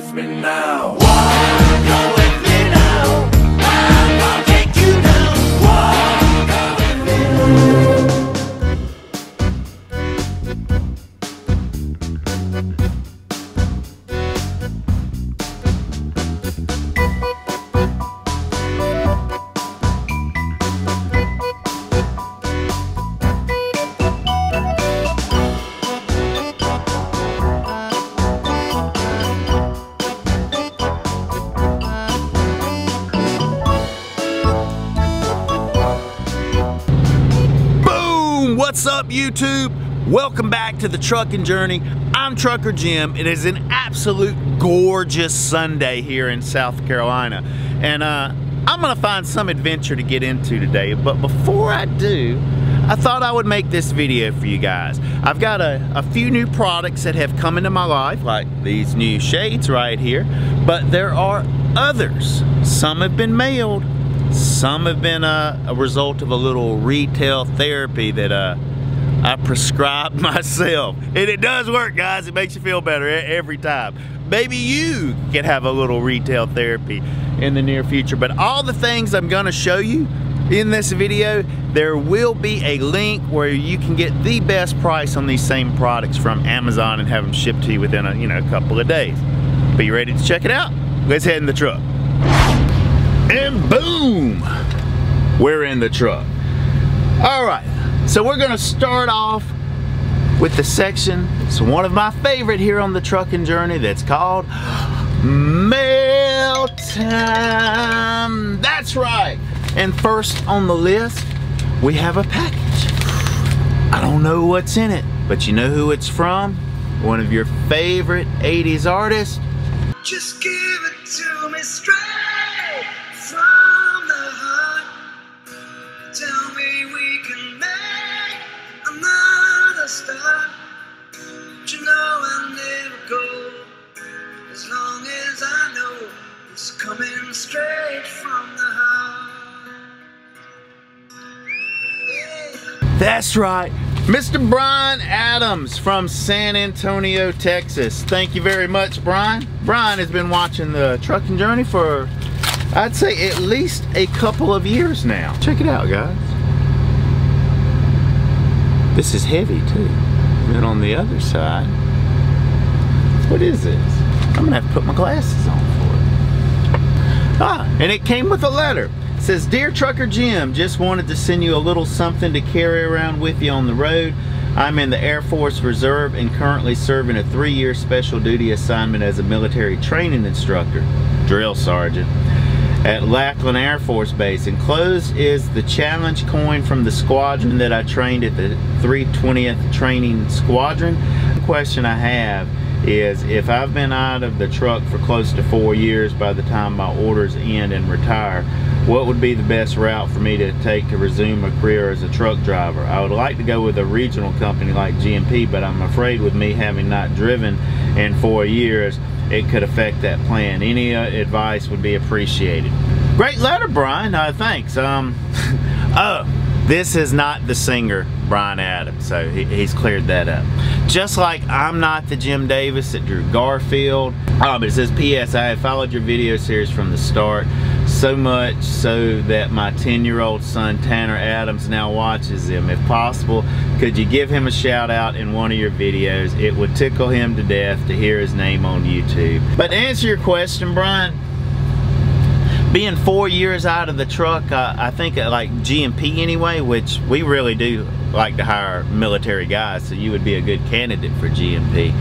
with me now. Go with me now. I'm gonna take you down. Go with me now. What's up, YouTube? Welcome back to the Trucking Journey. I'm Trucker Jim. It is an absolute gorgeous Sunday here in South Carolina, and I'm gonna find some adventure to get into today. But before I do, I thought I would make this video for you guys. I've got a few new products that have come into my life, like these new shades right here, but there are others. Some have been mailed. Some have been a result of a little retail therapy that I prescribed myself. And it does work, guys. It makes you feel better every time. Maybe you can have a little retail therapy in the near future. But all the things I'm gonna show you in this video, there will be a link where you can get the best price on these same products from Amazon and have them shipped to you within a couple of days. But you ready to check it out? Let's head in the truck. And boom, we're in the truck. All right, so we're gonna start off with the section. It's one of my favorite here on the Trucking Journey, that's called Mail Time. That's right. And first on the list, we have a package. I don't know what's in it, but you know who it's from? One of your favorite 80s artists. Just give it to me straight from the heart. Tell me we can make another start. But you know I'll never go as long as I know it's coming straight from the heart. Yeah. That's right, Mr. Brian Adams from San Antonio, Texas. Thank you very much, Brian. Brian has been watching the Trucking Journey for, I'd say, at least a couple of years now. Check it out, guys. This is heavy too. And then on the other side, what is this? I'm gonna have to put my glasses on for it. And it came with a letter. It says, "Dear Trucker Jim, just wanted to send you a little something to carry around with you on the road. I'm in the Air Force Reserve and currently serving a 3-year special duty assignment as a military training instructor, drill sergeant, at Lackland Air Force Base. Enclosed is the challenge coin from the squadron that I trained at the 320th Training Squadron. The question I have is, if I've been out of the truck for close to 4 years by the time my orders end and retire, what would be the best route for me to take to resume a career as a truck driver? I would like to go with a regional company like GMP, but I'm afraid with me having not driven in 4 years, it could affect that plan. Any advice would be appreciated." Great letter, Brian. Thanks. Oh, this is not the singer Brian Adams, so he's cleared that up. Just like I'm not the Jim Davis that drew Garfield. But it says, "P.S. I have followed your video series from the start, so much so that my 10-year-old son Tanner Adams now watches them. If possible, could you give him a shout out in one of your videos? It would tickle him to death to hear his name on YouTube." But to answer your question, Brian, being 4 years out of the truck, I think like GMP anyway, which we really do like to hire military guys, so you would be a good candidate for GMP.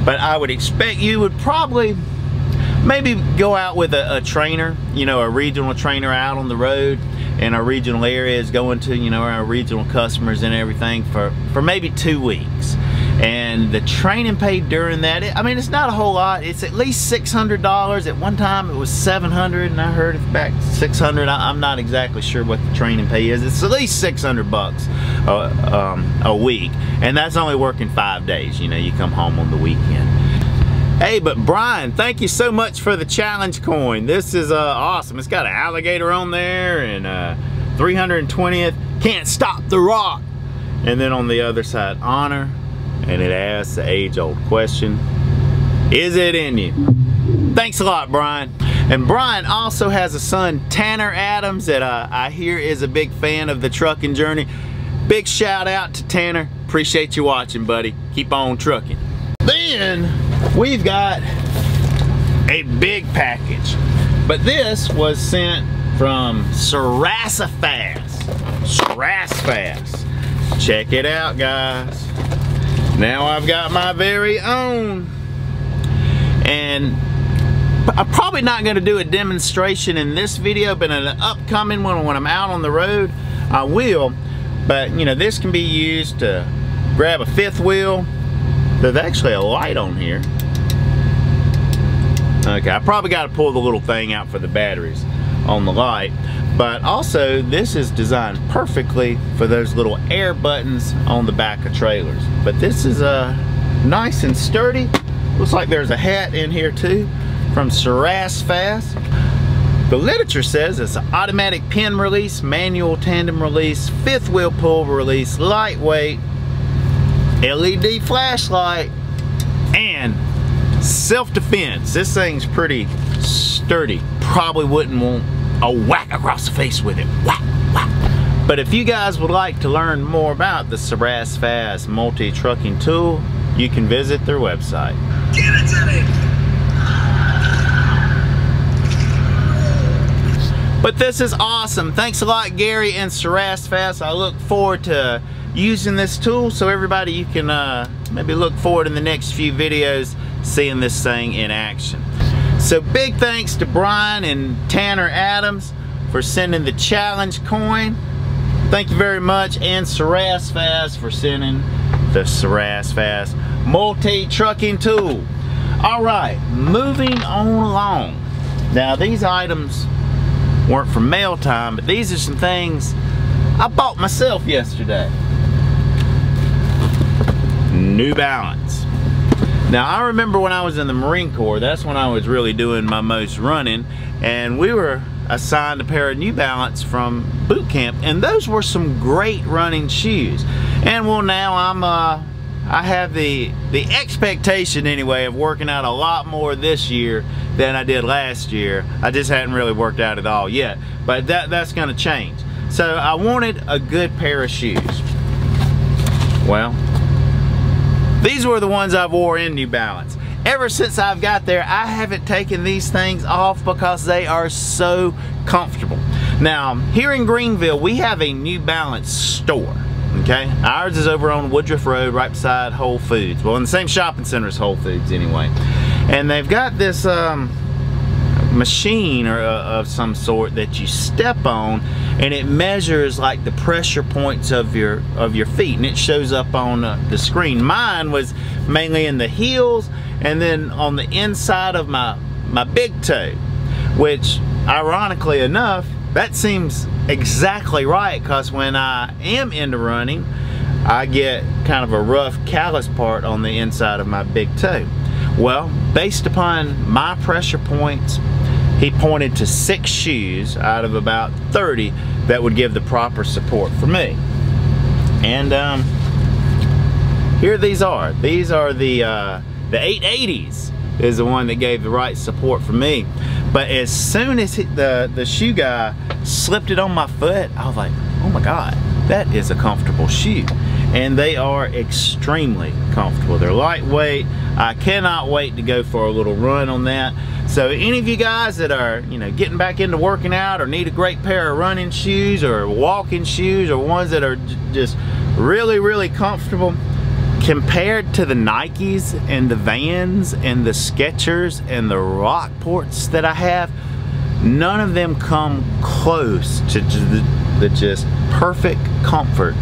But I would expect you would probably maybe go out with a trainer, you know, a regional trainer out on the road in our regional areas, going to, you know, our regional customers and everything for maybe 2 weeks. And the training paid during that, I mean, it's not a whole lot. It's at least $600. At one time it was $700, and I heard it's back to $600. I'm not exactly sure what the training pay is. It's at least 600 bucks a week, and that's only working 5 days. You know, you come home on the weekend. Hey, but Brian, thank you so much for the challenge coin. This is awesome. It's got an alligator on there, and 320th, can't stop the rock. And then on the other side, honor. And it asks the age-old question, Is it in you? Thanks a lot, Brian. And Brian also has a son, Tanner Adams, that I hear is a big fan of the trucking journey. Big shout out to Tanner. Appreciate you watching, buddy. Keep on trucking. Then we've got a big package, but this was sent from SRASTFAST. SRASTFAST. Check it out, guys. Now I've got my very own, and I'm probably not going to do a demonstration in this video, but in an upcoming one when I'm out on the road, I will. But you know, this can be used to grab a fifth wheel. There's actually a light on here. Okay, I probably got to pull the little thing out for the batteries on the light. But also, this is designed perfectly for those little air buttons on the back of trailers. But this is nice and sturdy. Looks like there's a hat in here too from SRASTFAST. The literature says it's an automatic pin release, manual tandem release, fifth wheel pull release, lightweight, LED flashlight, and self-defense. This thing's pretty sturdy. Probably wouldn't want a whack across the face with it. Whack, whack. But if you guys would like to learn more about the SRASTFAST multi-trucking tool, you can visit their website. Give it to me. But this is awesome. Thanks a lot, Gary and SRASTFAST. I look forward to using this tool, so everybody, you can maybe look forward in the next few videos seeing this thing in action. So big thanks to Brian and Tanner Adams for sending the challenge coin. Thank you very much, and SRASTFAST for sending the SRASTFAST multi-trucking tool. All right, moving on along. Now these items weren't for mail time, but these are some things I bought myself yesterday. New Balance. Now I remember when I was in the Marine Corps, that's when I was really doing my most running, and we were assigned a pair of New Balance from boot camp, and those were some great running shoes. And well, now I have the expectation anyway of working out a lot more this year than I did last year. I just hadn't really worked out at all yet, but that's gonna change. So I wanted a good pair of shoes. Well, these were the ones I wore in New Balance. Ever since I've got there, I haven't taken these things off because they are so comfortable. Now, here in Greenville, we have a New Balance store. Okay, ours is over on Woodruff Rd, right beside Whole Foods. Well, in the same shopping center as Whole Foods anyway. And they've got this machine or of some sort that you step on, and it measures like the pressure points of your feet, and it shows up on the screen. Mine was mainly in the heels and then on the inside of my big toe, which ironically enough, that seems exactly right, because when I am into running, I get kind of a rough callus part on the inside of my big toe. Well, based upon my pressure points, he pointed to 6 shoes out of about 30 that would give the proper support for me. And here these are. These are the 880s is the one that gave the right support for me. But as soon as the shoe guy slipped it on my foot, I was like, oh my God, that is a comfortable shoe. And they are extremely comfortable. They're lightweight. I cannot wait to go for a little run on that. So any of you guys that are, you know, getting back into working out or need a great pair of running shoes or walking shoes, or ones that are just really, really comfortable, compared to the Nikes and the Vans and the Skechers and the Rockports that I have, none of them come close to the just perfect comfort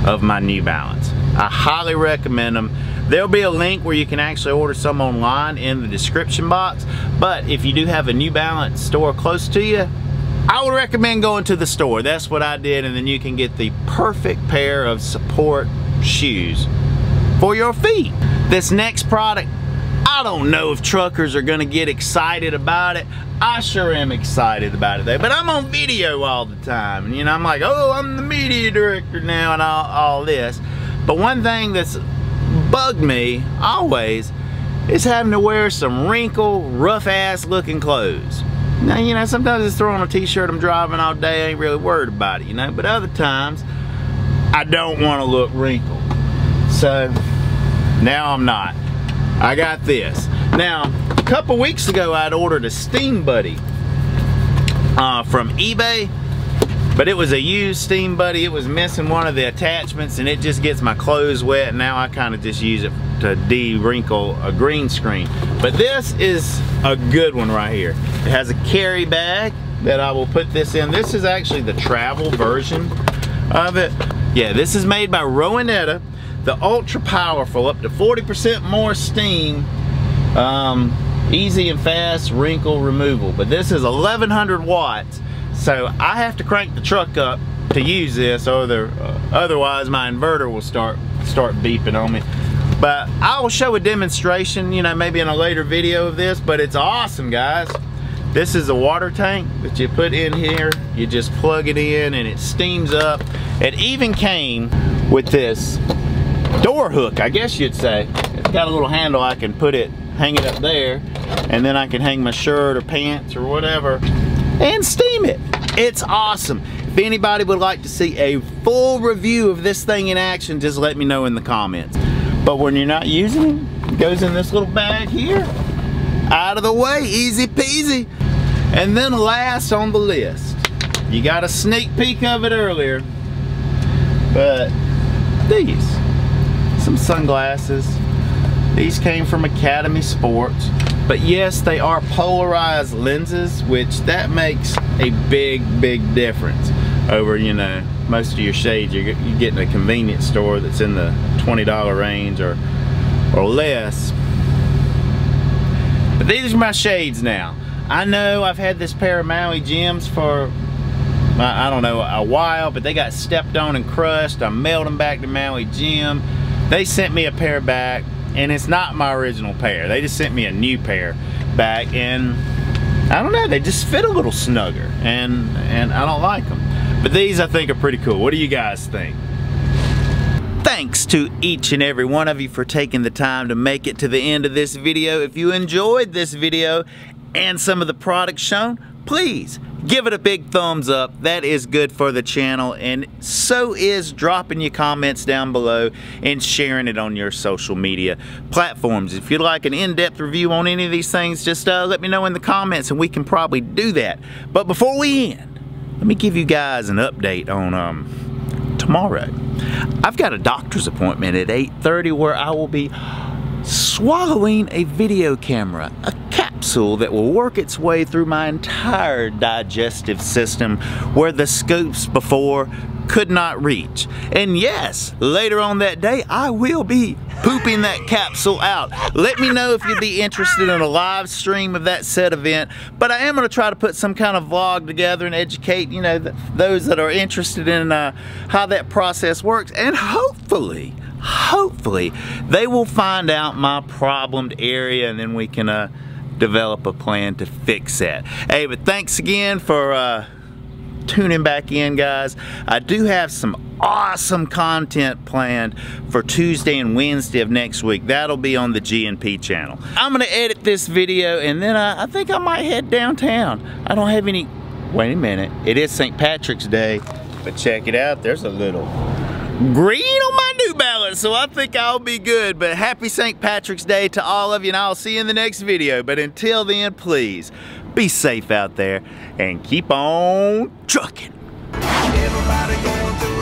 of my New Balance. I highly recommend them. There'll be a link where you can actually order some online in the description box, but if you do have a New Balance store close to you, I would recommend going to the store. That's what I did, and then you can get the perfect pair of support shoes for your feet. This next product, I don't know if truckers are gonna get excited about it. I sure am excited about it though, but I'm on video all the time, and you know, I'm like, oh, I'm the media director now and all this. But one thing that's bugged me always is having to wear some wrinkled, rough-ass looking clothes. Now, you know, sometimes it's throwing a t-shirt, I'm driving all day, I ain't really worried about it, you know, but other times, I don't want to look wrinkled. So, now I'm not. I got this. Now, a couple weeks ago, I'd ordered a Steam Buddy from eBay, but it was a used Steam Buddy. It was missing one of the attachments, and it just gets my clothes wet, and now I kind of just use it to de-wrinkle a green screen. But this is a good one right here. It has a carry bag that I will put this in. This is actually the travel version of it. Yeah, this is made by Roenta, the ultra powerful, up to 40% more steam, easy and fast wrinkle removal. But this is 1100 watts, so I have to crank the truck up to use this, or otherwise my inverter will start beeping on me. But I will show a demonstration, you know, maybe in a later video of this, but it's awesome, guys. This is a water tank that you put in here. You just plug it in and it steams up. It even came with this door hook, I guess you'd say. It's got a little handle, I can hang it up there, and then I can hang my shirt or pants or whatever and steam it. It's awesome. If anybody would like to see a full review of this thing in action, just let me know in the comments. But when you're not using it, it goes in this little bag here. Out of the way, easy peasy. And then last on the list, you got a sneak peek of it earlier, but these, some sunglasses. These came from Academy Sports, but yes, they are polarized lenses, which that makes a big difference over, you know, most of your shades you get in a convenience store that's in the $20 range or less. But these are my shades now. I know I've had this pair of Maui Gems for, I don't know, a while, but they got stepped on and crushed. I mailed them back to Maui Gem. They sent me a pair back, and it's not my original pair. They just sent me a new pair back, and I don't know, they just fit a little snugger, and I don't like them. But these I think are pretty cool. What do you guys think? Thanks to each and every one of you for taking the time to make it to the end of this video. If you enjoyed this video and some of the products shown, please give it a big thumbs up. That is good for the channel, and so is dropping your comments down below and sharing it on your social media platforms. If you'd like an in-depth review on any of these things, just let me know in the comments and we can probably do that. But before we end, let me give you guys an update on tomorrow. I've got a doctor's appointment at 8:30 where I will be swallowing a video camera, a capsule that will work its way through my entire digestive system where the scoops before could not reach. And yes, later on that day, I will be pooping that capsule out. Let me know if you'd be interested in a live stream of that said event, but I am going to try to put some kind of vlog together and educate, you know, those that are interested in how that process works, and hopefully they will find out my problemed area, and then we can develop a plan to fix that. Hey, but thanks again for tuning back in, guys. I do have some awesome content planned for Tuesday and Wednesday of next week. That'll be on the GNP channel. I'm gonna edit this video, and then I think I might head downtown. I don't have any, wait a minute, it is St. Patrick's Day, but check it out, there's a little green on my New Balance, so I think I'll be good. But happy St. Patrick's Day to all of you, and I'll see you in the next video. But until then, please be safe out there and keep on trucking. Everybody going through